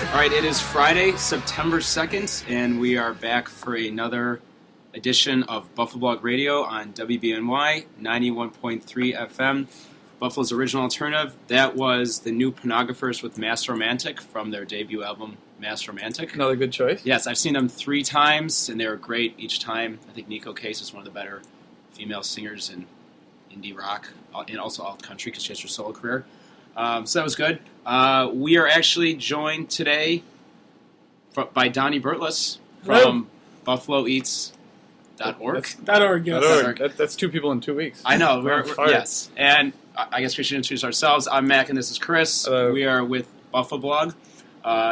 All right, it is Friday, September 2nd, and we are back for another edition of BuffaBLOG Radio on WBNY 91.3 FM, Buffalo's original alternative. That was the new Pornographers with Mass Romantic from their debut album, Mass Romantic. Another good choice. Yes, I've seen them 3 times, and they were great each time. I think Nico Case is one of the better female singers in indie rock, and also alt country because she has her solo career. So that was good. We are actually joined today by Donnie Bertless from BuffaloEats.org. .org, yes. That's 2 people in 2 weeks. I know. Yes. And I guess we should introduce ourselves. I'm Mac and this is Chris. Hello. We are with BuffaBLOG.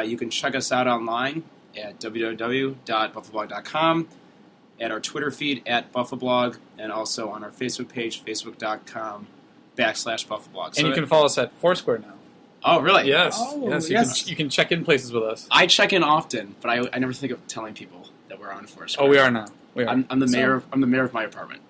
You can check us out online at www.buffablog.com, at our Twitter feed at BuffaBLOG, and also on our Facebook page, facebook.com/BuffaBLOG. And you can follow us at Foursquare now. Oh, really? Yes. Oh, yes. yes. You can check in places with us. I check in often, but I never think of telling people that we're on Foursquare. Oh, we are now. We are. I'm the mayor. I'm the mayor of my apartment.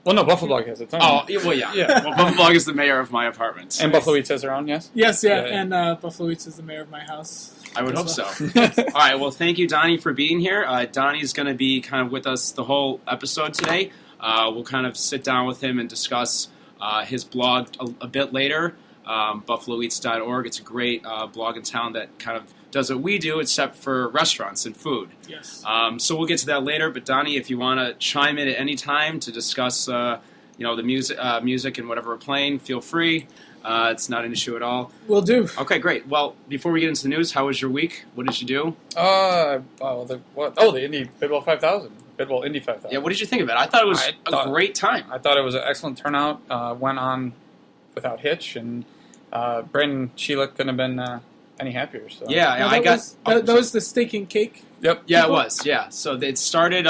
Well, no, BuffaBLOG has its own. Oh, well, yeah. Yeah. Well, BuffaBLOG is the mayor of my apartment. And Buffalo Eats has their own, yes? Yes, yeah, Yeah, yeah. and Buffalo Eats is the mayor of my house. I would hope as so. well. All right. Well, thank you, Donnie, for being here. Donnie's going to be kind of with us the whole episode today. We'll kind of sit down with him and discuss his blog a bit later. BuffaloEats.org. It's a great blog in town that kind of does what we do, except for restaurants and food. Yes. So we'll get to that later. But Donnie, if you want to chime in at any time to discuss, the music and whatever we're playing, feel free. It's not an issue at all. Will do. Okay, great. Well, before we get into the news, how was your week? What did you do? The Indy Bidwell 5000. Bidwell Indy 5000. Yeah, what did you think of it? I thought it was a great time. I thought it was an excellent turnout. Went on without hitch, and Brandon Sheila couldn't have been any happier. So. Yeah, Now, I got... that was the steak and cake. Yep. Yeah, it was. Yeah, so it started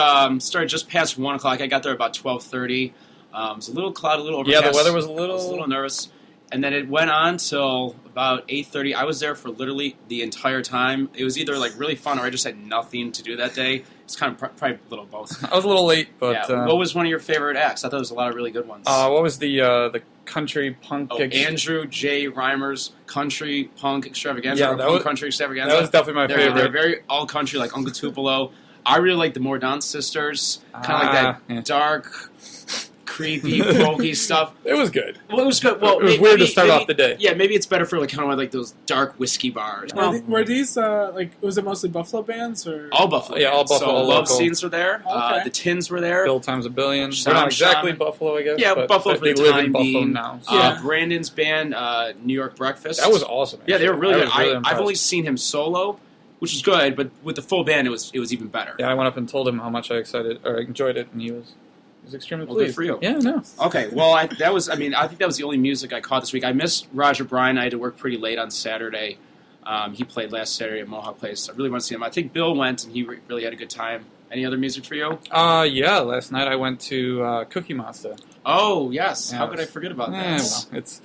just past 1 o'clock. I got there about 12:30. It was a little cloudy, a little overcast. Yeah, the weather was I was a little nervous. And then it went on till about 8:30. I was there for literally the entire time. It was either like really fun or I just had nothing to do that day. It's kind of probably a little both. I was a little late, but... Yeah. What was one of your favorite acts? I thought there was a lot of really good ones. What was the country punk... Andrew J. Reimer's Country Punk Extravaganza. Yeah, that was, Country Extravaganza. That was definitely my favorite. They're very all-country, like Uncle Tupelo. I really like the Mordaunt Sisters. Kind of like that dark... creepy, folky stuff. It was good. Well, it was good. Well, it was weird to start off the day. Yeah, maybe it's better for like kind of like those dark whiskey bars. Were these was it mostly Buffalo bands or all Buffalo? Yeah, all bands. Buffalo. So All Love local. Scenes were there. Okay. The Tins were there. Bill times a billion. Sean They're not exactly Shaman. Buffalo, I guess. Yeah, but Buffalo for they the live time in Buffalo being. now. Yeah. Brandon's band, New York Breakfast. That was awesome. Yeah, they were really good. I've impressed. only seen him solo, which was good, but with the full band, it was even better. Yeah, I went up and told him how much I enjoyed it, and he was extremely Well, pleased. good for you. Yeah, no. Okay, well, I think that was the only music I caught this week. I missed Roger Bryan. I had to work pretty late on Saturday. He played last Saturday at Mohawk Place. I really want to see him. I think Bill went, and he really had a good time. Any other music for you? Yeah, last night I went to Cookie Monster. Oh, yes. Yeah, How could I forget about that? Well, it's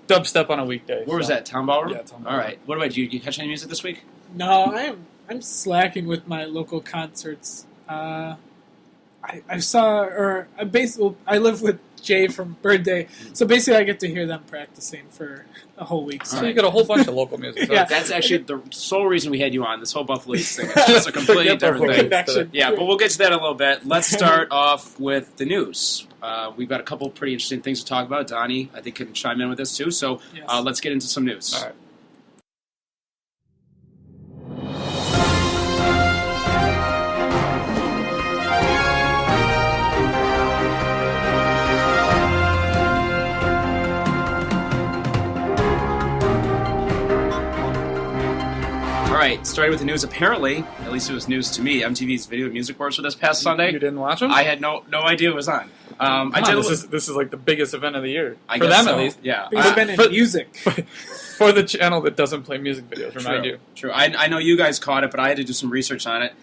dubstep on a weekday. Where was that? Town Ballroom? Yeah, Town Ballroom. All right. What about you? Did you catch any music this week? No, I'm slacking with my local concerts. I live with Jay from Birthday, so basically I get to hear them practicing for a whole week. So you got a whole bunch of local music. So Yeah. That's actually the sole reason we had you on, this whole Buffalo Eats thing. It's just a completely Forget different Buffalo thing. Eats. Connection. Yeah, but we'll get to that in a little bit. Let's start off with the news. We've got a couple pretty interesting things to talk about. Donnie, I think, can chime in with this too. So Yes. let's get into some news. All right. All right, starting with the news. Apparently, at least it was news to me, MTV's Video and Music Awards for this past Sunday. You didn't watch them? I had no idea it was on. This is like the biggest event of the year. I For guess them, so. at least. Yeah. Biggest event in music. For the channel that doesn't play music videos, remind you. True. I know you guys caught it, but I had to do some research on it.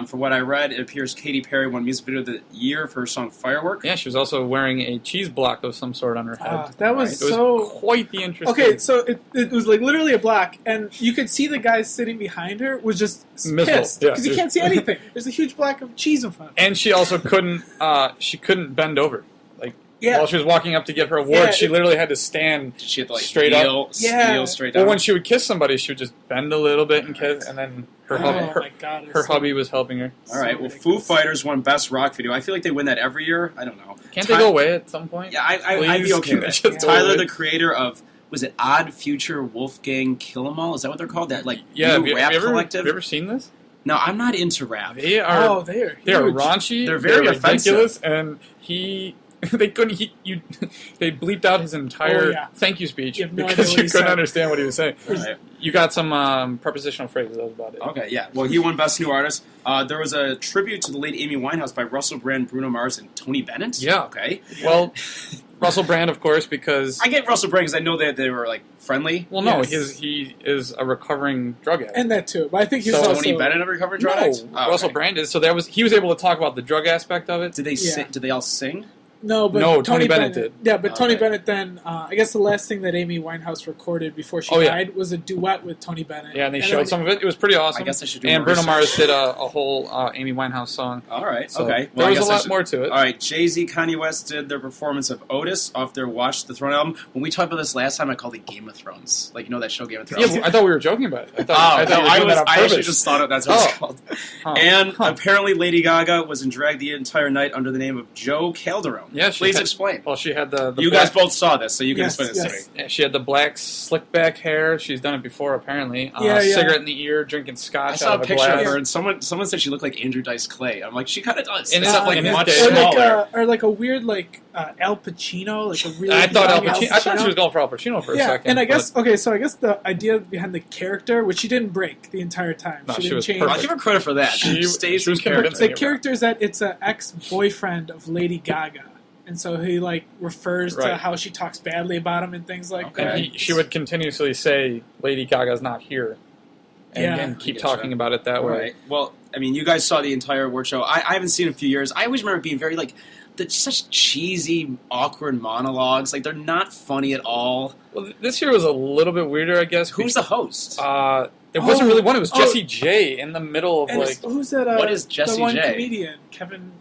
From what I read, it appears Katy Perry won Music Video of the Year for her song Firework. Yeah, she was also wearing a cheese block of some sort on her head. That was It was so... quite the interesting. Okay, so it was like literally a block, and you could see the guy sitting behind her was just Miserable. pissed Yeah, because he can't see anything. There's a huge block of cheese in front of him. And she also couldn't. She couldn't bend over. Like while she was walking up to get her award, she literally had to stand She had to, like, straight kneel, up. kneel straight down. Well, when she would kiss somebody, she would just bend a little bit and kiss, and then her hubby was helping her. All right. Well, Foo Fighters won Best Rock Video. I feel like they win that every year. I don't know. Can't they go away at some point? Yeah, I'd be okay with that. Tyler, the creator of, was it Odd Future Wolfgang Kill 'Em All? Is that what they're called? That like new rap collective? Have you ever seen this? No, I'm not into rap. They are raunchy. They're very ridiculous, offensive. and they bleeped out his entire thank you speech because you couldn't understand what he was saying. Right. You got some prepositional phrases. That was about it. Okay, yeah. Well, he won Best New Artist. There was a tribute to the late Amy Winehouse by Russell Brand, Bruno Mars, and Tony Bennett. Yeah. Okay. Well, Russell Brand, of course, because I get Russell Brand because I know that they were like friendly. Well, no, he is a recovering drug addict, and that too. But I think he's also Tony Bennett a recovering drug addict. Russell Brand is. So he was able to talk about the drug aspect of it. Did they sing? Did they all sing? No, but Tony Bennett did. Yeah, but Tony Bennett then, I guess the last thing that Amy Winehouse recorded before she died was a duet with Tony Bennett. Yeah, and they showed some of it. It was pretty awesome. I guess I should do And more Bruno research. Mars did a whole Amy Winehouse song. All right, so okay. Well, there was a lot more to it. All right, Jay-Z, Kanye West did their performance of Otis off their Watch the Throne album. When we talked about this last time, I called it Game of Thrones. Like, you know that show Game of Thrones? Yeah, I thought we were joking about it. I actually just thought that's what it's called. Apparently Lady Gaga was in drag the entire night under the name of Joe Calderone. Yeah, Please explain. Well, she had the you guys both saw this, so you can explain this to me. Yeah, she had the black slick back hair. She's done it before, apparently. Cigarette in the ear, drinking scotch. I saw a picture of her, and someone said she looked like Andrew Dice Clay. I'm like, she kind of does. And except like much smaller. Or like a weird Al Pacino, like a really. I thought Al Pacino. I thought she was going for Al Pacino for a second. And I guess so I guess the idea behind the character, which she didn't break the entire time. No, she didn't change. I'll give her credit for that. She stays was character. The character is that it's an ex-boyfriend of Lady Gaga. And so he refers to how she talks badly about him and things like that. And she would continuously say, "Lady Gaga's not here," and keep talking about it that way. Right. Well, I mean, you guys saw the entire award show. I haven't seen it in a few years. I always remember it being very such cheesy, awkward monologues. Like they're not funny at all. Well, this year was a little bit weirder, I guess. Who's the host? It wasn't really one. It was Jessie J in the middle of who's that? What is Jessie the one J? Comedian, Kevin.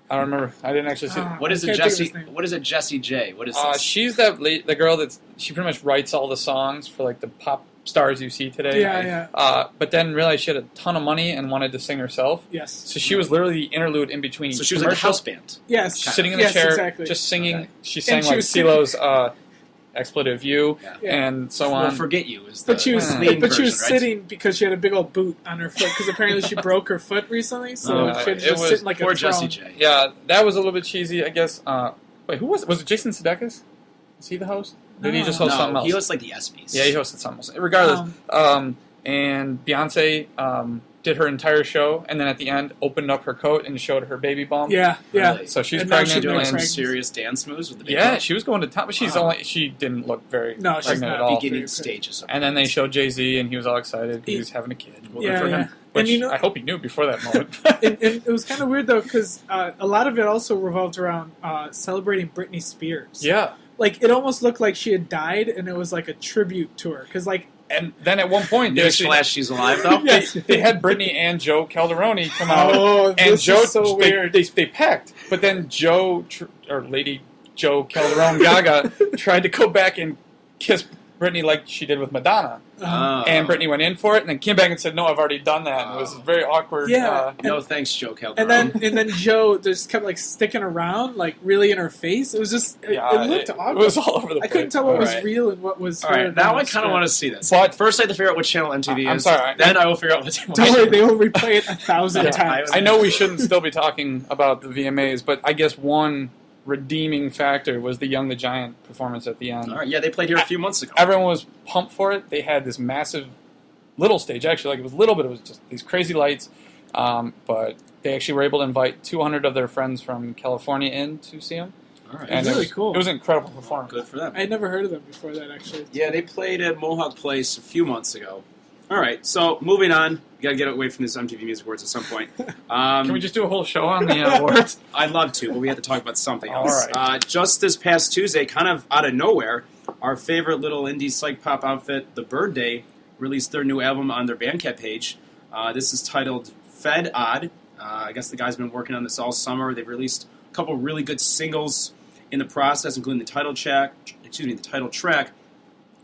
I don't remember. I didn't actually see. What is it, Jessie? What is it, Jessie J? What is this? She's the girl she pretty much writes all the songs for the pop stars you see today. Yeah. But then realized she had a ton of money and wanted to sing herself. Yes. So she was literally the interlude in between. So she was like a house band. Yes. Sitting in the chair, just singing. Okay. She sang CeeLo's Expletive You and so on. Well, Forget You is But she was sitting because she had a big old boot on her foot because apparently she broke her foot recently, so she had to just sit in like a throne. Jessie J. Yeah, that was a little bit cheesy, I guess. Wait, who was it? Was it Jason Sudeikis? Was he the host? Did he just host something else? He hosted like the ESPYs. Yeah, he hosted something else. Regardless, and Beyonce did her entire show, and then at the end opened up her coat and showed her baby bump. Yeah. Really? So she's and pregnant. Doing some serious dance moves with the baby bump. She was going to top, but she didn't look very pregnant at all. Beginning stages. And then they showed Jay-Z, and he was all excited because he was having a kid. Well, good for him. Which I hope he knew before that moment. and it was kind of weird though because a lot of it also revolved around celebrating Britney Spears. Yeah. It almost looked like she had died, and it was like a tribute to her. Because and then at one point, newsflash, she's alive though. Yes, they had Britney and Joe Calderone come out, and Joe. Is so weird. They packed, but then Lady Joe Calderone Gaga tried to go back and kiss Britney like she did with Madonna. And Britney went in for it, and then came back and said, "No, I've already done that." And it was very awkward. Yeah. No thanks, Joe Calderone. And then Joe just kept sticking around, really in her face. It was just it looked awkward. It was all over the place. I couldn't tell what was real and what was. All right, now I kind of want to see this. But first, I have to figure out what channel MTV is. I'm sorry. Then I will figure out what channel. Don't worry, they will replay it 1,000 times. I know we shouldn't still be talking about the VMAs, but I guess one redeeming factor was the Young the Giant performance at the end. All right, yeah, they played here a few months ago. Everyone was pumped for it. They had this massive little stage, actually. It was little, but it was just these crazy lights. But they actually were able to invite 200 of their friends from California in to see them. All right. And it was really cool. It was an incredible performance. Good for them. I had never heard of them before that, actually. Yeah, they played at Mohawk Place a few months ago. All right, so moving on. We got to get away from this MTV Music Awards at some point. Can we just do a whole show on the awards? I'd love to, but we have to talk about something else. All right. Just this past Tuesday, kind of out of nowhere, our favorite little indie psych pop outfit, The Bird Day, released their new album on their Bandcamp page. This is titled Fed Odd. I guess the guy's been working on this all summer. They've released a couple really good singles in the process, including the title track,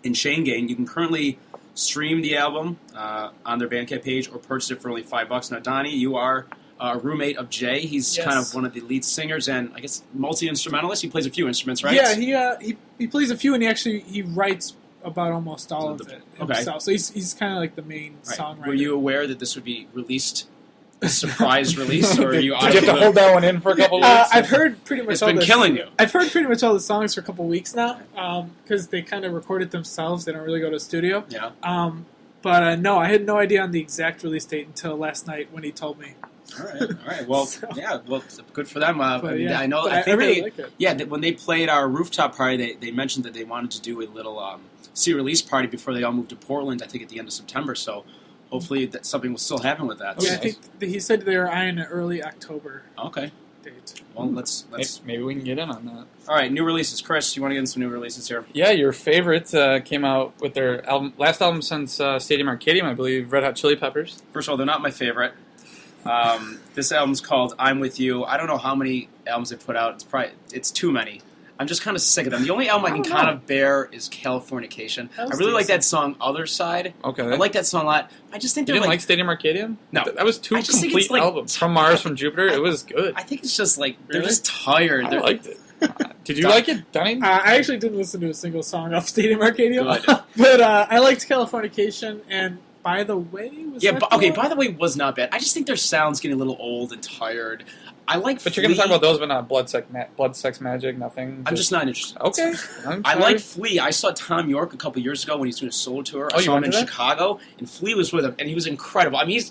and Chain Gang. You can currently stream the album on their Bandcamp page or purchase it for only $5. Now, Donnie, you are a roommate of Jay. He's kind of one of the lead singers and I guess multi-instrumentalist. He plays a few instruments, right? Yeah, he plays a few, and he writes about almost all of it himself. So he's kind of like the main songwriter. Were you aware that this would be released, a surprise release, or are you? Did you have to hold that one in for a couple weeks? I've heard pretty much. It's been killing you. I've heard pretty much all the songs for a couple weeks now, because they kind of record it themselves. They don't really go to a studio. Yeah. But no, I had no idea on the exact release date until last night when he told me. All right. Well, good for them. I know. I think really like it. Yeah, when they played our rooftop party, they mentioned that they wanted to do a little release party before they all moved to Portland. I think at the end of September. So hopefully that something will still happen with that. Yeah, I think he said they were eyeing an early October. Okay. Date. Well, let's maybe we can get in on that. All right, new releases. Chris, you want to get into some new releases here? Yeah, your favorite came out with their last album since Stadium Arcadium, I believe, Red Hot Chili Peppers. First of all, they're not my favorite. This album's called I'm With You. I don't know how many albums they put out. It's too many. I'm just kind of sick of them. The only album I can kind of bear is Californication. I really like that song Other Side. Okay. I like that song a lot. I just think you didn't like Stadium Arcadium? No. That was two complete albums. From Mars, From Jupiter, it was good. I think it's just like, they're just tired. I liked it. Did you like it, Donnie? I actually didn't listen to a single song off Stadium Arcadium. But I liked Californication, and By the Way was By the Way was not bad. I just think their sound's getting a little old and tired. I like But you're going to talk about those, but not Blood, Sex, Magic, nothing? I'm just not interested. Okay. I like Flea. I saw Tom York a couple years ago when he was doing a solo tour. I saw him in Chicago, and Flea was with him, and he was incredible. I mean,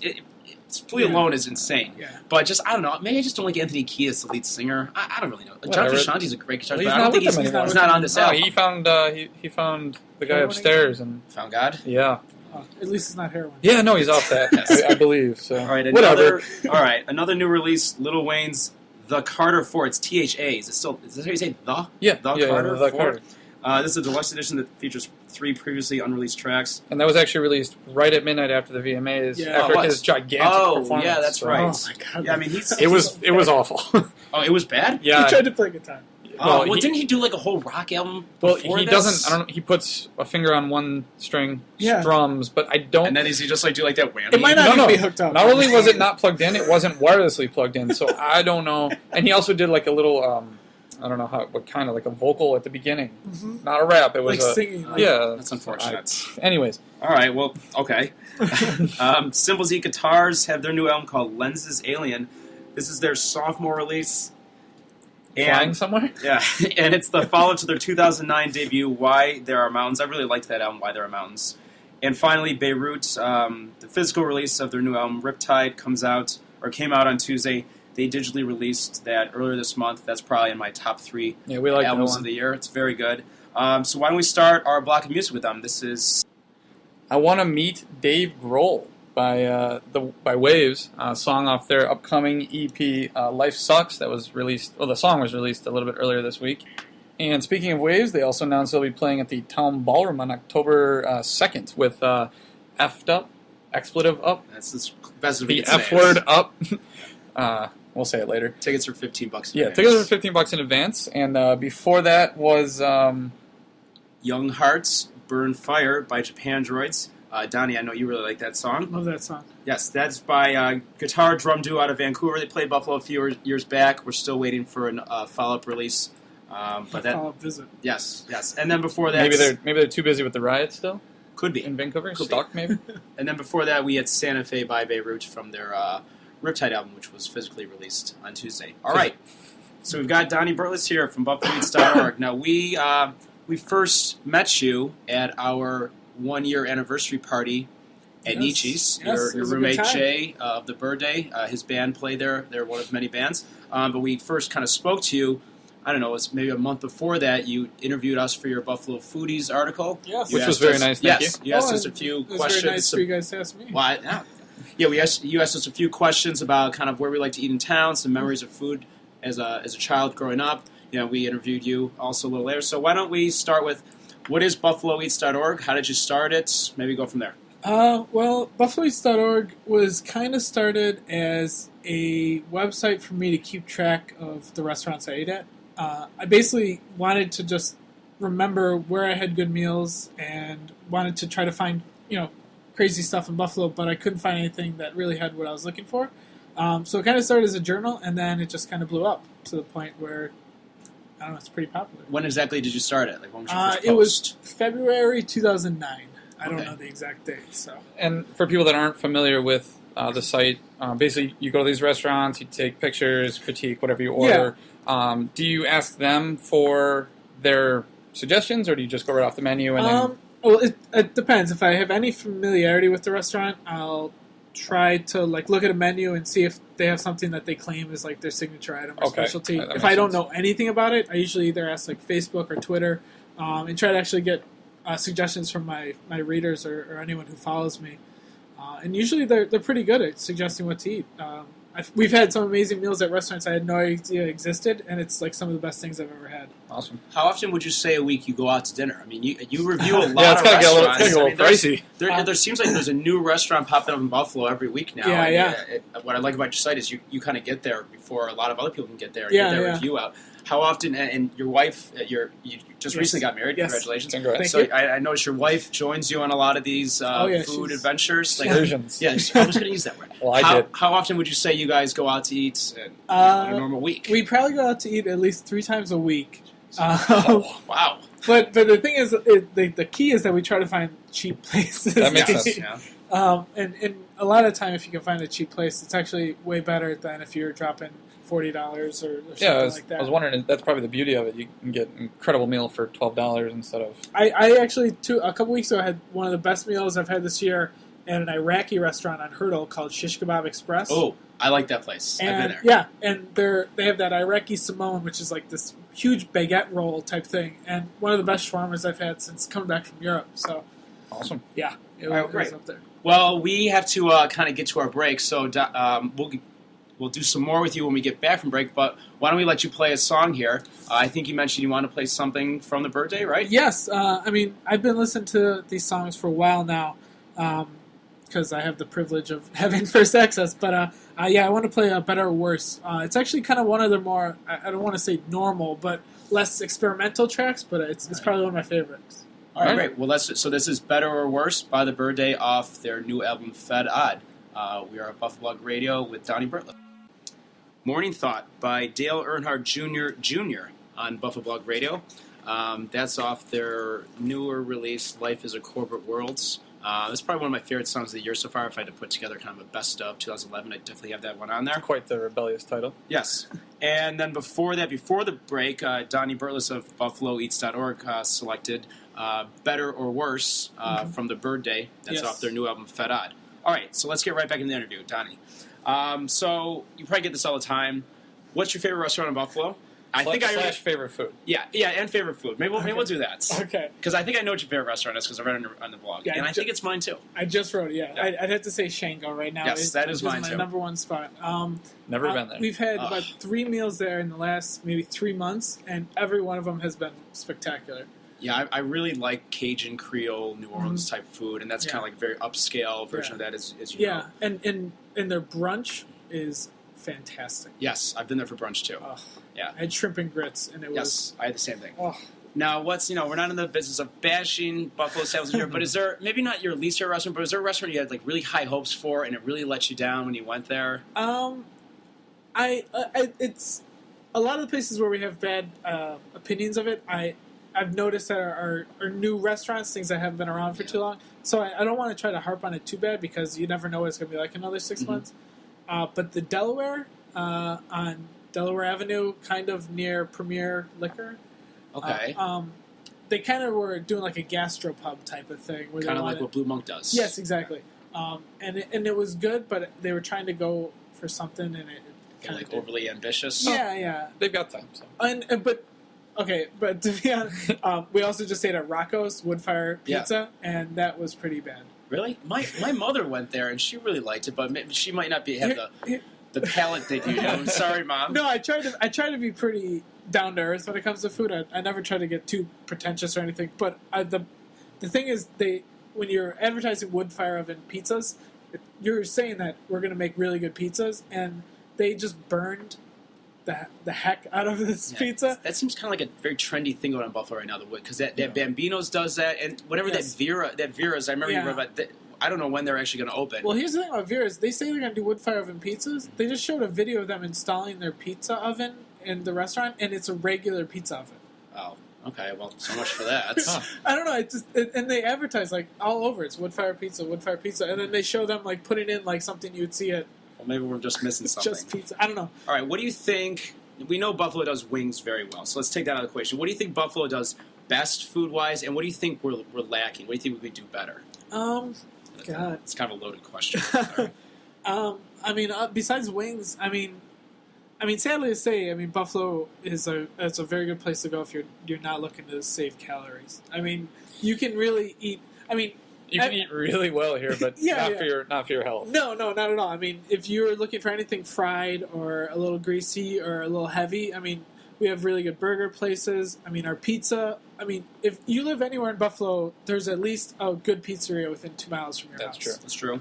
Flea alone is insane. Yeah. But just, I don't know, maybe I just don't like Anthony Kiedis, the lead singer. I don't really know. John Frusciante's a great guitarist, but I don't think he's not on this album. He found the guy upstairs and found God? Yeah. At least it's not heroin. Yeah, no, he's off that. Yes. I believe. So. All right, whatever. Another new release, Lil Wayne's The Carter 4. It's THA. Is this how you say the? Yeah. Carter 4? Carter. This is a deluxe edition that features 3 previously unreleased tracks. And that was actually released right at midnight after the VMAs, after his gigantic performance. Oh, yeah, that's right. Oh, my God. Yeah, I mean, it was awful. Oh, it was bad? Yeah. He tried to play guitar. Well, didn't he do like a whole rock album? Well, he doesn't. I don't know. He puts a finger on one string, strums, but I don't. And then is he just like do like that whammy? It might not be hooked up. Not only was it not plugged in, it wasn't wirelessly plugged in. So I don't know. And he also did like a little. I don't know what kind of like a vocal at the beginning, not a rap. It was like singing. Yeah, that's unfortunate. Anyways, all right. Well, okay. Cymbals Eat Guitars have their new album called Lenses Alien. This is their sophomore release. Flying somewhere? Yeah, and it's the follow to their 2009 debut, Why There Are Mountains. I really liked that album, Why There Are Mountains. And finally, Beirut, the physical release of their new album, Riptide, came out on Tuesday. They digitally released that earlier this month. That's probably in my top 3 albums of the year. It's very good. So why don't we start our block of music with them? This is... I Want to Meet Dave Grohl by Waves, a song off their upcoming EP, Life Sucks, that was released, the song was released a little bit earlier this week. And speaking of Waves, they also announced they'll be playing at the Town Ballroom on October 2nd with F'd Up, Expletive Up. That's as best of the F word up. We'll say it later. Tickets are $15 tickets are $15 in advance. And before that was... Young Hearts, Burn Fire by Japan Droids. Donnie, I know you really like that song. Love that song. Yes, that's by guitar drum duo out of Vancouver. They played Buffalo a few years back. We're still waiting for a follow-up release. Follow-up visit. Yes. And then before that... Maybe they're too busy with the riot still? Could be. In Vancouver? Stuck, maybe? And then before that, we had Santa Fe by Beirut from their Riptide album, which was physically released on Tuesday. All right. So we've got Donnie Burles here from BuffaBLOG. Now, we first met you at our 1-year anniversary party at Nietzsche's. Your roommate Jay of the Birthday, his band played there. They're one of many bands. But we first kind of spoke to you, I don't know, it was maybe a month before that. You interviewed us for your Buffalo Foodies article. Yes. Which was very nice, thank you. You asked us a few questions. It was very nice for you guys to ask me. You asked us a few questions about kind of where we like to eat in town, some memories of food as a child growing up. We interviewed you also a little later. So why don't we start with, what is BuffaloEats.org? How did you start it? Maybe go from there. Well, BuffaBLOG was kind of started as a website for me to keep track of the restaurants I ate at. I basically wanted to just remember where I had good meals and wanted to try to find, crazy stuff in Buffalo, but I couldn't find anything that really had what I was looking for. So it kind of started as a journal, and then it just kind of blew up to the point where, I don't know, it's pretty popular. When exactly did you start it? Like, when was your first post? It was February 2009. I don't Okay. know the exact date. So. And for people that aren't familiar with the site, basically you go to these restaurants, you take pictures, critique whatever you order. Do you ask them for their suggestions, or do you just go right off the menu and then... Well, it depends. If I have any familiarity with the restaurant, I'll try to look at a menu and see if they have something that they claim is like their signature item or specialty. That If makes I don't sense. know anything about it, I usually either ask Facebook or Twitter, and try to actually get suggestions from my readers or anyone who follows me. And usually they're pretty good at suggesting what to eat. We've had some amazing meals at restaurants I had no idea existed, and it's like some of the best things I've ever had. Awesome. How often would you say a week you go out to dinner? I mean, you review a lot Yeah, it's of gotta get a little, restaurants. pricey. There seems like there's a new restaurant popping up in Buffalo every week now. Yeah, And what I like about your site is you kind of get there before a lot of other people can get there and Yeah, get their yeah. review out. How often, and your wife, you just Yes. recently got married. Yes. Congratulations. Congrats. Thank So you. I noticed your wife joins you on a lot of these yeah, food she's- adventures. Excursions. Yeah, I was going to use that word. Well, I did. How often would you say you guys go out to eat on a normal week? We probably go out to eat at least 3 times a week. Wow. But the thing is, the key is that we try to find cheap places. That makes to sense. eat. Yeah. And a lot of the time, if you can find a cheap place, it's actually way better than if you're dropping $40 or something like that. I was wondering, that's probably the beauty of it. You can get an incredible meal for $12 instead of... I actually, a couple weeks ago, had one of the best meals I've had this year at an Iraqi restaurant on Hurdle called Shish Kebab Express. Oh, I like that place. I've been And there. yeah, and they have that Iraqi Simone, which is like this huge baguette roll type thing, and one of the best shawarmas I've had since coming back from Europe. So Awesome. yeah, it All right, was great. up there. Well, we have to kind of get to our break, so we'll do some more with you when we get back from break. But why don't we let you play a song here? I think you mentioned you want to play something from the birthday, right? Yes, I mean I've been listening to these songs for a while now, because I have the privilege of having first access. But I want to play Better or Worse. It's actually kind of one of the more, I don't want to say normal, but less experimental tracks. But it's probably one of my favorites. All right, great. Well, so this is Better or Worse by the Birthday off their new album Fed Odd. We are at BuffaBLOG Radio with Donnie Bertliff. Morning Thought by Dale Earnhardt Jr. on BuffaBLOG Radio. That's off their newer release, Life is a Corporate Worlds. That's probably one of my favorite songs of the year so far. If I had to put together kind of a best of 2011, I'd definitely have that one on there. Quite the rebellious title. Yes. And then before the break, Donnie Bertliff of BuffaloEats.org selected Better or Worse from the Birthday. That's Yes. off their new album, Fed Odd. All right, so let's get right back in the interview, Donnie. So you probably get this all the time. What's your favorite restaurant in Buffalo? I think I Slash favorite food. yeah, and favorite food. Maybe we'll do that. Okay. Because I think I know what your favorite restaurant is because I read it on the blog, Yeah, and I think it's mine too. I just wrote it. Yeah, Yeah. I'd have to say Shango right now. Yes, that is mine my too. number one spot. Never been there. We've had Ugh. about 3 meals there in the last maybe 3 months, and every one of them has been spectacular. Yeah, I really like Cajun Creole New Orleans type food, and that's Yeah. kind of like a very upscale version Yeah. of that, as you know. Yeah, and their brunch is fantastic. Yes, I've been there for brunch too. Ugh. Yeah. I had shrimp and grits, and it was. Yes, I had the same thing. Oh, Now, we're not in the business of bashing Buffalo establishments here, but is there, maybe not your least favorite restaurant, but is there a restaurant you had like really high hopes for and it really let you down when you went there? It's a lot of the places where we have bad opinions of it. I've noticed that are new restaurants, things that haven't been around for too long. So I don't want to try to harp on it too bad because you never know what it's going to be like another 6 months. But the Delaware on Delaware Avenue, kind of near Premier Liquor. Okay. They kind of were doing like a gastropub type of thing. Kind of like what Blue Monk does. Yes, exactly. And it was good, but they were trying to go for something, and it kind Like of overly ambitious. yeah. They've got time. So. But to be honest, we also just ate at Rocco's Woodfire Yeah. Pizza, and that was pretty bad. Really? My mother went there and she really liked it, but maybe she might not have the palate that you do. I'm sorry, Mom. No, I try to be pretty down to earth when it comes to food. I never try to get too pretentious or anything. But the thing is, when you're advertising wood fire oven pizzas, you're saying that we're going to make really good pizzas, and they just burned the heck out of this pizza. That seems kind of like a very trendy thing going on in Buffalo right now, the wood, because that Bambino's does that, and whatever that Vera's, I remember you wrote about that. I don't know when they're actually going to open. Well, here's the thing about Vera's. They say they're going to do wood fire oven pizzas. They just showed a video of them installing their pizza oven in the restaurant, and it's a regular pizza oven. Oh, okay. Well, so much for that. I don't know. And they advertise like all over. It's wood fire pizza, and then they show them like putting in like something you'd see at. Well, maybe we're just missing something. Just pizza. I don't know. All right. What do you think? We know Buffalo does wings very well, so let's take that out of the equation. What do you think Buffalo does best food-wise, and what do you think we're lacking? What do you think we could do better? God, it's kind of a loaded question. I mean, besides wings, I mean, sadly to say, I mean, Buffalo is a very good place to go if you're not looking to save calories. I mean, you can really eat. I mean, you can eat really well here, but not for your health. No, not at all. I mean, if you're looking for anything fried or a little greasy or a little heavy, I mean, we have really good burger places. I mean, our pizza. I mean, if you live anywhere in Buffalo, there's at least a good pizzeria within 2 miles from your house. That's true.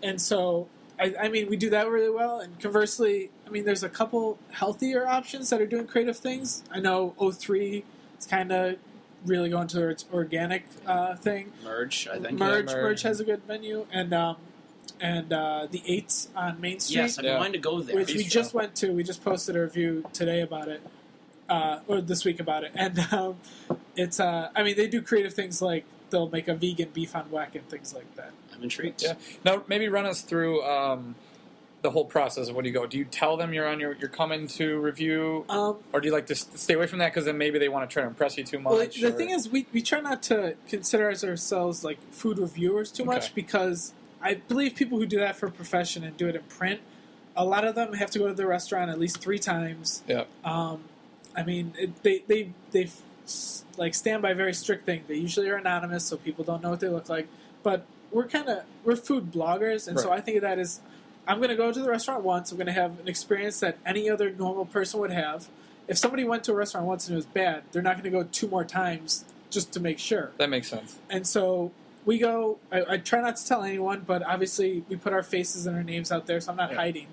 And so, I mean, we do that really well. And conversely, I mean, there's a couple healthier options that are doing creative things. I know O3 is kind of really going to its organic thing. Merge, I think. Merge has a good menu. And the Eights on Main Street. Yes, I've been wanting to go there. Which we just went to. We just posted a review today about it. Or this week about it. And it's, I mean, they do creative things like they'll make a vegan beef on weck and things like that. I'm intrigued. Yeah. Now, maybe run us through the whole process of when you go. Do you tell them you're coming to review? Or do you like to stay away from that because then maybe they want to try to impress you too much? Well, the thing is, we try not to consider ourselves like food reviewers too much because I believe people who do that for a profession and do it in print, a lot of them have to go to the restaurant at least 3 times. Yeah. I mean, they like stand by a very strict thing. They usually are anonymous, so people don't know what they look like. But we're food bloggers, and so I think of that as I'm going to go to the restaurant once. I'm going to have an experience that any other normal person would have. If somebody went to a restaurant once and it was bad, they're not going to go 2 more times just to make sure. That makes sense. And so we go. I try not to tell anyone, but obviously we put our faces and our names out there, so I'm not hiding.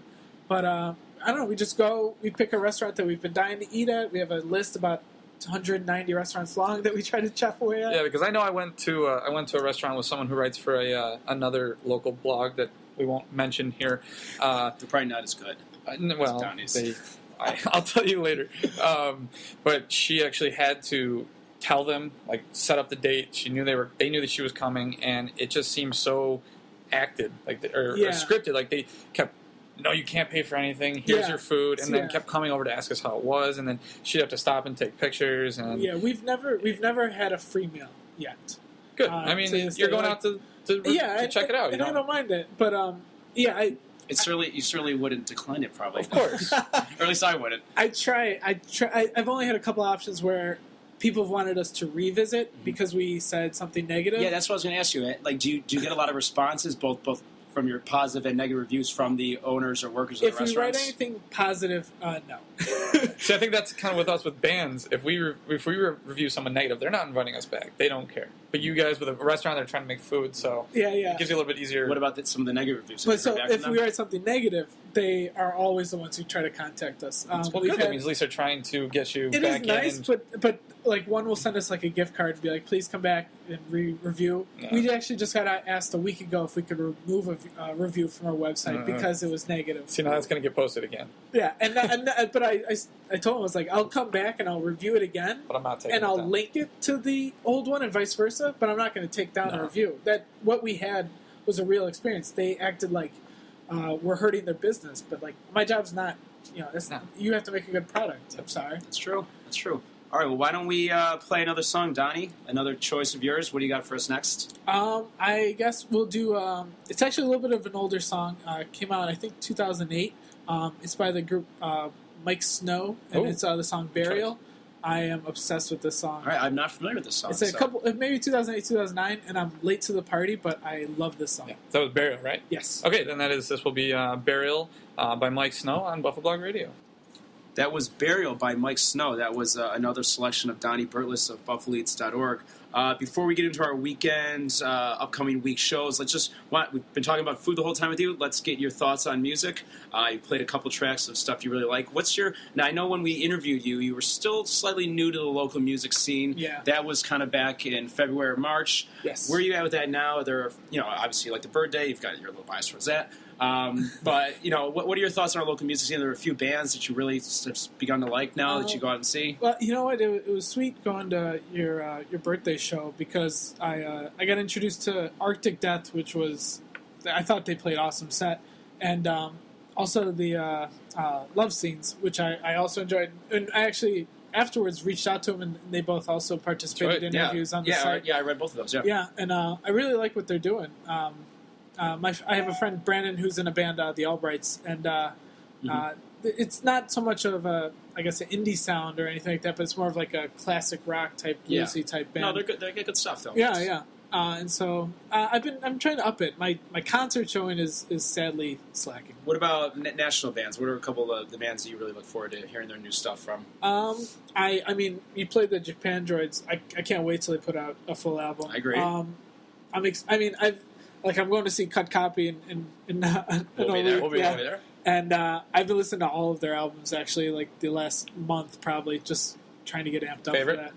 But I don't know. We just go. We pick a restaurant that we've been dying to eat at. We have a list about 190 restaurants long that we try to chop away at. Yeah, because I know I went to a restaurant with someone who writes for another local blog that we won't mention here. They're probably not as good. Well, I'll tell you later. But she actually had to tell them, like, set up the date. She knew they knew that she was coming, and it just seemed so acted, like or scripted. Like they kept. No, you can't pay for anything. Here's your food, and then kept coming over to ask us how it was, and then she'd have to stop and take pictures. And we've never had a free meal yet. Good. I mean, you're going out to check it out. And I don't mind it, but you certainly wouldn't decline it, probably. Of course, or at least I wouldn't. I try. I've only had a couple options where people have wanted us to revisit because we said something negative. Yeah, that's what I was going to ask you. Like, do you get a lot of responses, both from your positive and negative reviews from the owners or workers of the restaurants? If we write anything positive, no. So I think that's kind of with us with bands. If we review someone negative, they're not inviting us back. They don't care. But you guys with a restaurant, they're trying to make food, so it gives you a little bit easier. What about some of the negative reviews? But so if we write something negative, they are always the ones who try to contact us. Well, good. That means at least they're trying to get you back in. It is nice, but like one will send us like a gift card and be like, please come back and review. Yeah. We actually just got asked a week ago if we could remove a review from our website because it was negative. See, now that's going to get posted again. Yeah, but I told him, I was like, I'll come back and I'll review it again. But I'm not taking and it I'll down. Link it to the old one and vice versa, but I'm not going to take down a review. That what we had was a real experience. They acted like we're hurting their business, but like my job's not. You have to make a good product. I'm sorry. That's true. All right, well, why don't we play another song, Donnie? Another choice of yours. What do you got for us next? I guess we'll do... it's actually a little bit of an older song. It came out, I think, 2008. It's by the group Mike Snow, and it's the song Burial. I am obsessed with this song. All right, I'm not familiar with this song. It's a couple, maybe 2008, 2009, and I'm late to the party, but I love this song. Yeah. That was Burial, right? Yes. Okay, then this will be Burial by Mike Snow on BuffaBLOG Radio. That was Burial by Mike Snow. That was another selection of Donnie Burtles of BuffaloEats.org. Before we get into our weekend, upcoming week shows, we've been talking about food the whole time with you. Let's get your thoughts on music. You played a couple tracks of stuff you really like. Now, I know when we interviewed you, you were still slightly new to the local music scene. Yeah. That was kind of back in February or March. Yes. Where are you at with that now? Obviously you like the Birthday. You've got your little bias towards that. But, what are your thoughts on our local music scene? There are a few bands that you really have begun to like now that you go out and see. Well, you know what? It was sweet going to your birthday show because I got introduced to Arctic Death, which was, I thought they played awesome set. And also the Love Scenes, which I also enjoyed. And I actually afterwards reached out to them, and they both also participated in interviews on the site. Yeah, I read both of those, Yeah, and I really like what they're doing. I have a friend, Brandon, who's in a band, the Albrights, and it's not so much of an indie sound or anything like that, but it's more of like a classic rock type, bluesy type band. No, they're good. They get good stuff, though. Yeah. And so I'm trying to up it. My concert showing is sadly slacking. What about national bands? What are a couple of the bands that you really look forward to hearing their new stuff from? I mean, you played the Japan Droids. I can't wait till they put out a full album. I agree. I'm going to see Cut Copy in We'll be there. And I've been listening to all of their albums actually, like the last month probably, just trying to get amped up for that.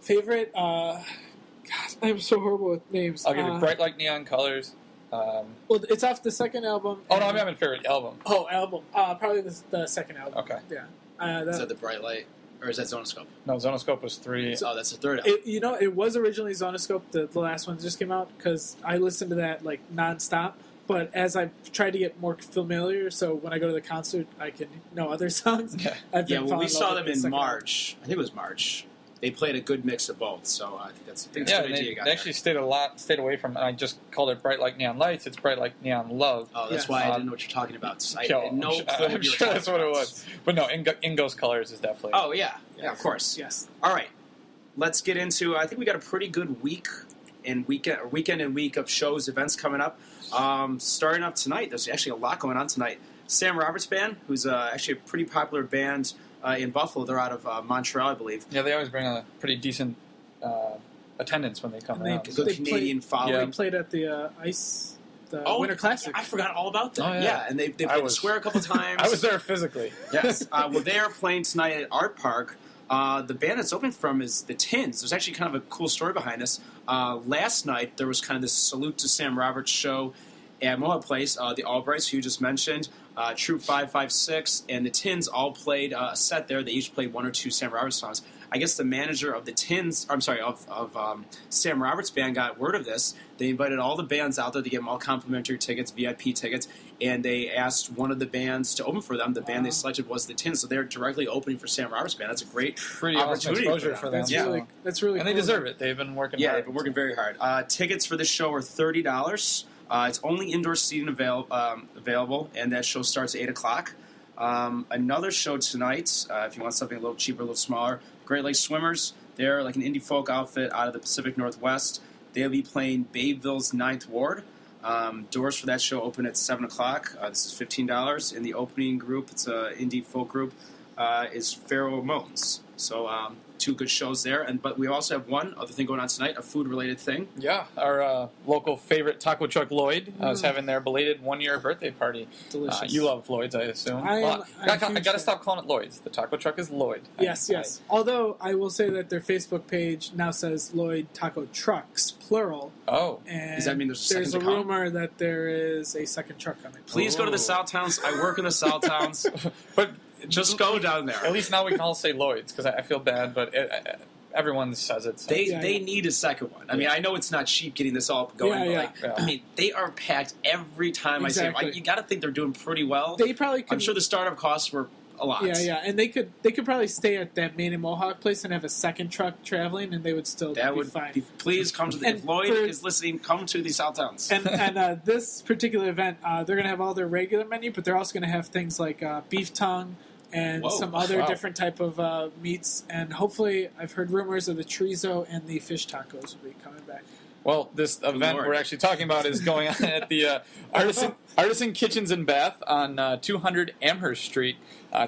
Favorite? God, I'm so horrible with names. I'll give you Bright Like Neon Colors. Well, it's off the second album. Oh, no, I'm having favorite album. Oh, album. Probably the second album. Okay. Yeah. Is that the Bright Light? Or is that Zonoscope? No, Zonoscope was 3. Oh, that's the third album. It was originally Zonoscope, the last one that just came out, because I listened to that like nonstop. But as I've tried to get more familiar, so when I go to the concert, I can know other songs. We saw them in March. I think it was March. They played a good mix of both, so I think that's a good idea you got. They actually stayed away from it. I just called it Bright Like Neon Lights. It's Bright Like Neon Love. Oh, that's why I didn't know what you're talking about. So I had no clue I'm sure that's what it was. But no, Ingo's Colors is definitely... Oh, yeah, of course. Yes. All right, let's get into... I think we got a pretty good weekend and week of shows, events coming up. Starting up tonight, there's actually a lot going on tonight. Sam Roberts Band, who's actually a pretty popular band in Buffalo. They're out of Montreal, I believe. Yeah, they always bring a pretty decent attendance when they come around. Good Canadian following. They played at the Winter Classic. I forgot all about that. Oh, yeah. And they played the Square a couple times. I was there physically. Yes. Well, they are playing tonight at Art Park. The band it's open from is the Tins. There's actually kind of a cool story behind this. Last night, there was kind of this Salute to Sam Roberts show at Mohawk Place. The Albrights, who you just mentioned, Troop 556, and the Tins all played a set there. They each played one or two Sam Roberts songs. I guess the manager of the Sam Roberts Band got word of this. They invited all the bands out there to give them all complimentary tickets, VIP tickets, and they asked one of the bands to open for them. The band they selected was the Tins, so they're directly opening for Sam Roberts Band. That's a great pretty opportunity awesome exposure for them. That's really and cool. they deserve it. They've been working hard. Yeah, they've been working very hard. Tickets for this show are $30. It's only indoor seating available, and that show starts at 8 o'clock. Another show tonight, if you want something a little cheaper, a little smaller, Great Lakes Swimmers. They're like an indie folk outfit out of the Pacific Northwest. They'll be playing Bayville's Ninth Ward. Doors for that show open at 7 o'clock. This is $15. And the opening group, it's an indie folk group, is Pharaoh Moans. So two good shows there. But we also have one other thing going on tonight, a food-related thing. Yeah, our local favorite taco truck, Lloyd, is having their belated one-year birthday party. Delicious. You love Lloyd's, I assume. I got to stop calling it Lloyd's. The taco truck is Lloyd. Yes. Although I will say that their Facebook page now says Lloyd Taco Trucks, plural. Oh. And does that mean there's a rumor that there is a second truck coming. Please go to the South Towns. I work in the South Towns. But just go down there. At least now we can all say Lloyd's, because I feel bad, but everyone says it. So. They need a second one. I mean, I know it's not cheap getting this all going, but I mean, they are packed every time I see them. You got to think they're doing pretty well. They probably could, I'm sure the startup costs were a lot. Yeah, and they could probably stay at that main and Mohawk place and have a second truck traveling, and they would still be fine. Please come to the. If Lloyd is listening, come to the South Towns. And this particular event, they're going to have all their regular menu, but they're also going to have things like beef tongue and some other different type of meats. And hopefully, I've heard rumors of the chorizo and the fish tacos will be coming back. Well, this event we're actually talking about is going on at the Artisan Kitchens and Bath on 200 Amherst Street.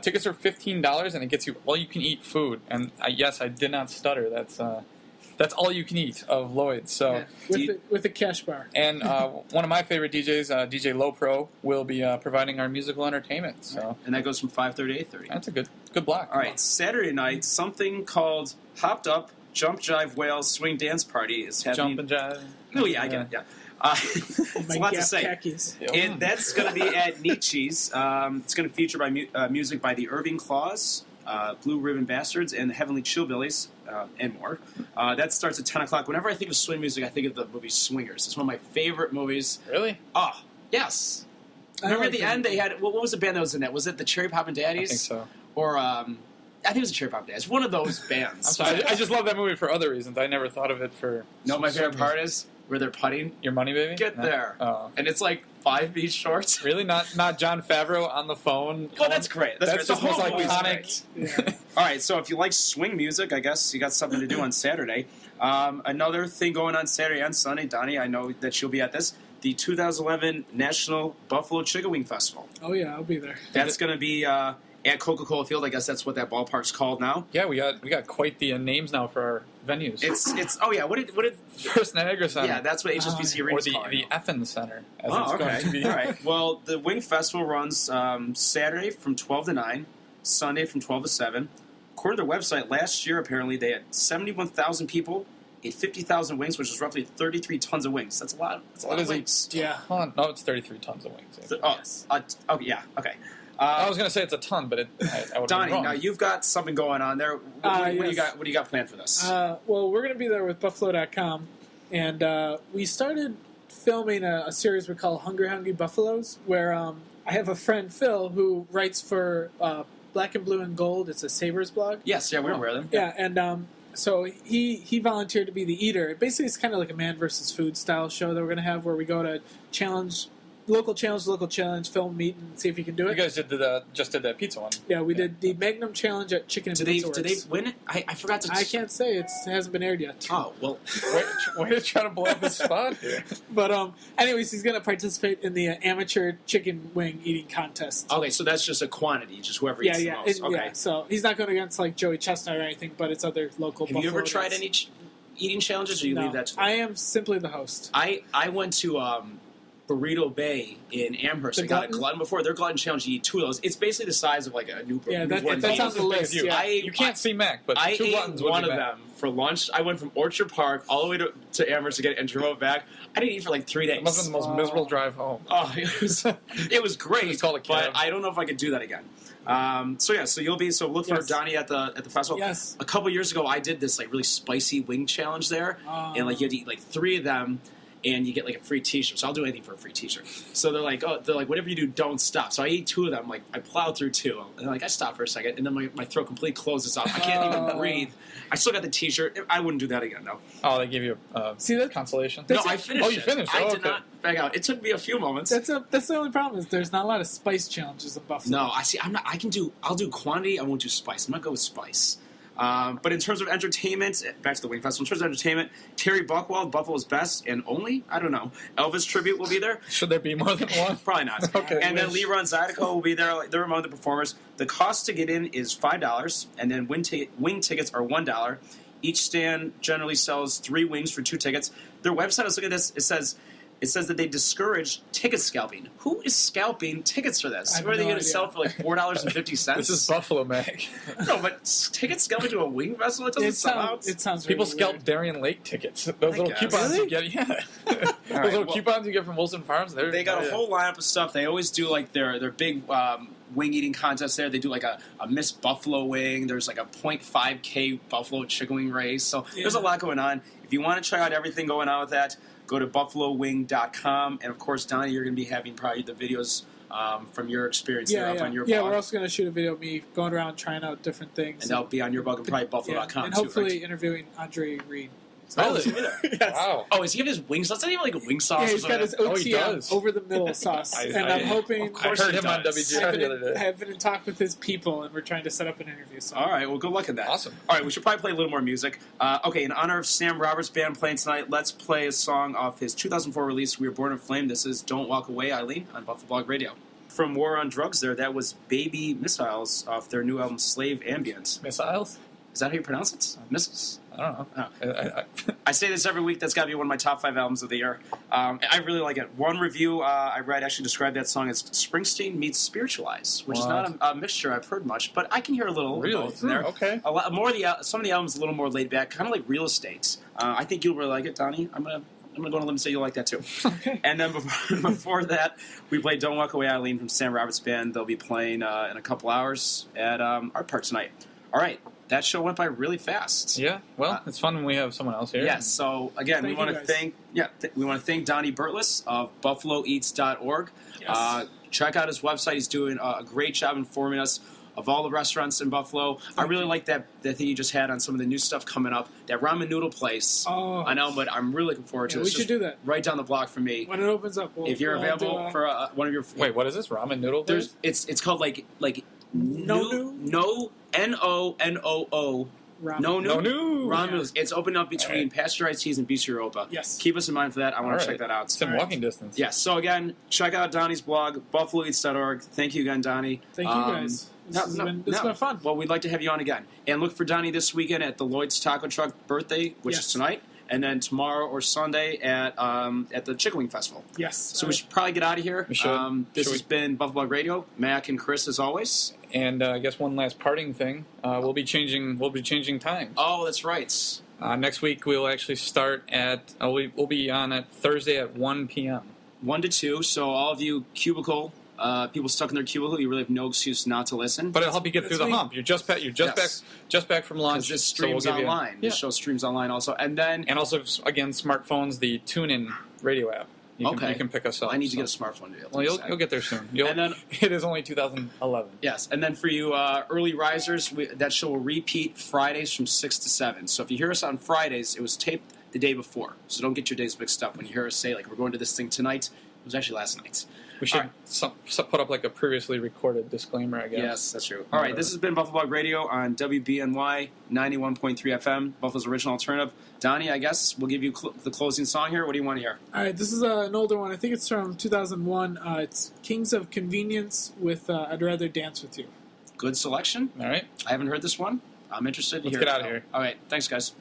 Tickets are $15, and it gets you all-you-can-eat food. And yes, I did not stutter. That's That's all you can eat of Lloyd's. So with a cash bar. And one of my favorite DJs, DJ Low Pro, will be providing our musical entertainment. So and that goes from 5:30 to 8:30. That's a good block. All right, Saturday night, something called Hopped Up Jump Jive Whale Swing Dance Party is happening. Jump and jive. Oh yeah, I get it. Yeah. It's a lot to say. And that's going to be at Nietzsche's. It's going to feature music by the Irving Claws, Blue Ribbon Bastards, and the Heavenly Chillbillies, and more. That starts at 10 o'clock. Whenever I think of swing music, I think of the movie Swingers. It's one of my favorite movies. Really? Oh, yes. Remember at the end they had, what was the band that was in that? Was it the Cherry Poppin' Daddies? I think so. Or, I think it was the Cherry Poppin' Daddies. One of those bands. I'm sorry, I just love that movie for other reasons. I never thought of it for... No, my favorite part is where they're putting. Your Money Baby? Get there. Oh. And it's like 5 beat shorts. Really? Not John Favreau on the phone? Well, that's great. That's the just most whole movie's iconic. great. All right, so if you like swing music, I guess you got something to do on Saturday. Another thing going on Saturday and Sunday, Donnie, I know that you'll be at this, the 2011 National Buffalo Chicken Wing Festival. Oh, yeah, I'll be there. That's going to be at Coca-Cola Field. I guess that's what that ballpark's called now. Yeah, we got quite the names now for our venues. It's oh yeah, what did First Niagara Center? Yeah, that's what HSBC Arena's or calling the Effin Center. As oh, it's okay. going to be. All right. Well, the Wing Festival runs Saturday from 12 to 9, Sunday from 12 to 7. According to their website, last year apparently they had 71,000 people, ate 50,000 wings, which is roughly 33 tons of wings. That's a lot. That's a lot of wings. Yeah. No, it's 33 tons of wings. Yes. Okay. Yeah. Okay. I was going to say it's a ton, but I would Donnie, be wrong. now you've got something going on there. What do you got? What do you got planned for this? Well, we're going to be there with Buffalo.com, and we started filming a series we call Hungry Hungry Buffaloes, where I have a friend Phil who writes for Black and Blue and Gold. It's a Sabres blog. Yes, yeah, we're aware of them. Yeah, and so he volunteered to be the eater. Basically, it's kind of like a man versus food style show that we're going to have, where we go to local challenge, film, meet, and see if you can do it. You guys just did that pizza one. Yeah, we did the Magnum Challenge at Chicken and Pizza Works. Did they win it? I forgot to... I can't say. It hasn't been aired yet. Oh, well... Way to try to blow up his spot here. But, anyways, he's going to participate in the amateur chicken wing eating contest. Okay, so that's just a quantity, just whoever eats the most. Okay. Yeah, so he's not going against, like, Joey Chestnut or anything, but it's other local Have you ever tried any eating challenges, or you leave that to them? I am simply the host. I went to... Burrito Bay in Amherst. I got a glutton before. Their glutton challenge, you eat 2 of those. It's basically the size of like a new. Yeah, that's on the list. Yeah. You can't see Mac, but I 2 ate gluttons one of them for lunch. I went from Orchard Park all the way to Amherst to get it and drove back. I didn't eat for like 3 days. It must have been the most miserable drive home. Oh, it was great. Just call it a cab. But I don't know if I could do that again. So look for Donnie at the festival. Yes. A couple years ago, I did this like really spicy wing challenge there, and like you had to eat like 3 of them. And you get like a free T-shirt. So I'll do anything for a free T-shirt. So they're like, whatever you do, don't stop. So I ate 2 of them. Like I plowed through 2, and like I stopped for a second, and then my throat completely closes up. I can't even breathe. I still got the T-shirt. I wouldn't do that again, no. Oh, they gave you consolation. No, I finished. Oh, you finished. I did not back out. It took me a few moments. That's the only problem is there's not a lot of spice challenges in Buffalo. No, I see. I'll do quantity. I won't do spice. I'm not going with spice. But in terms of entertainment, back to the Wing Festival, in terms of entertainment, Terry Buckwald, Buffalo's Best and Only, I don't know, Elvis Tribute will be there. Should there be more than one? Probably not. Okay. And then Leron Zydeco will be there. They're among the performers. The cost to get in is $5, and then wing tickets are $1. Each stand generally sells 3 wings for 2 tickets. Their website, I was looking at this, it says that they discourage ticket scalping. Who is scalping tickets for this? What are they going to sell for like $4.50? This is Buffalo, Mac. No, but ticket scalping to a wing festival? It doesn't sound out. It sounds People really scalp weird. Darien Lake tickets. Those little coupons you get. Yeah. Those little coupons you get from Wilson Farms. They got a whole lineup of stuff. They always do like their big wing eating contest there. They do like a Miss Buffalo wing. There's like a 0.5K Buffalo chicken wing race. So there's a lot going on. If you want to try out everything going on with that, go to BuffaloWing.com. And, of course, Donnie, you're going to be having probably the videos from your experience there up on your blog. Yeah, we're also going to shoot a video of me going around trying out different things. And that'll be on your blog and probably Buffalo.com, and hopefully interviewing Andre Reed. Oh, is he there? Yes. Wow. Oh, is he having his wing sauce? That's not even like a wing sauce. Yeah, he's got his OTM over the middle sauce. I'm hoping... I heard him on WGR the other day. I've been in talk with his people, and we're trying to set up an interview. So. All right, well, good luck in that. Awesome. All right, we should probably play a little more music. Okay, in honor of Sam Roberts' band playing tonight, let's play a song off his 2004 release, We Were Born in Flame. This is Don't Walk Away, Eileen, on BuffaBLOG Radio. From War on Drugs there, that was Baby Missiles off their new album, Slave Ambient. Missiles? Is that how you pronounce it? Missiles? I don't know. I say this every week. That's got to be one of my top 5 albums of the year. I really like it. One review I read actually described that song as Springsteen meets Spiritualize, which is not a mixture I've heard much, but I can hear a little really both in there. Okay. A lot more of some of the albums a little more laid back, kind of like Real Estate. I think you'll really like it, Donnie. I'm gonna go on a limb and say you'll like that too. Okay. And then before that, we played "Don't Walk Away, Eileen" from Sam Roberts Band. They'll be playing in a couple hours at Art Park tonight. All right. That show went by really fast. Yeah, well, it's fun when we have someone else here. Yes. So again, we want to thank Donnie Burtless of BuffaloEats.org. Yes. Check out his website. He's doing a great job informing us of all the restaurants in Buffalo. I really like that thing you just had on some of the new stuff coming up. That ramen noodle place. Oh, I know, but I'm really looking forward to it. We should do that right down the block from me. when it opens up. If you're available for one of your wait, what is this ramen noodle? It's called like Nonoo? N-O-N-O-O. Ramen. Ramen noodles. It's opened up between Pasteurized Teas and Bistro Europa. Yes. Keep us in mind for that. I want to check that out. It's in walking distance. Yes. So again, check out Donnie's blog, BuffaloEats.org. Thank you again, Donnie. Thank you guys. This has been fun. Well, we'd like to have you on again. And look for Donnie this weekend at the Lloyd's Taco Truck birthday, which is tonight. And then tomorrow or Sunday at the Chicken Wing Festival. Yes. So we should probably get out of here. We should. This has been BuffaBLOG Radio. Mac and Chris, as always. And I guess one last parting thing: we'll be changing times. Oh, that's right. Next week we'll actually start at. We'll be on at Thursday at 1 p.m. 1 to 2. So all of you cubicle people stuck in their cubicle, you really have no excuse not to listen. But it'll help you get through the hump. You're just back from lunch. This streams online. This show streams online also, and also again smartphones, the TuneIn radio app. You can pick us up. I need to get a smartphone to be able to you'll get there soon. And then it is only 2011. Yes, and then for you early risers, that show will repeat Fridays from 6 to 7. So if you hear us on Fridays, it was taped the day before. So don't get your days mixed up when you hear us say, like, we're going to this thing tonight. It was actually last night. We should put up like a previously recorded disclaimer, I guess. Yes, that's true. All right, this has been BuffaBLOG Radio on WBNY 91.3 FM, Buffalo's original alternative. Donnie, I guess we'll give you the closing song here. What do you want to hear? All right, this is an older one. I think it's from 2001. It's Kings of Convenience with I'd Rather Dance With You. Good selection. All right. I haven't heard this one. I'm interested to hear it. Let's get out of here. All right, thanks, guys.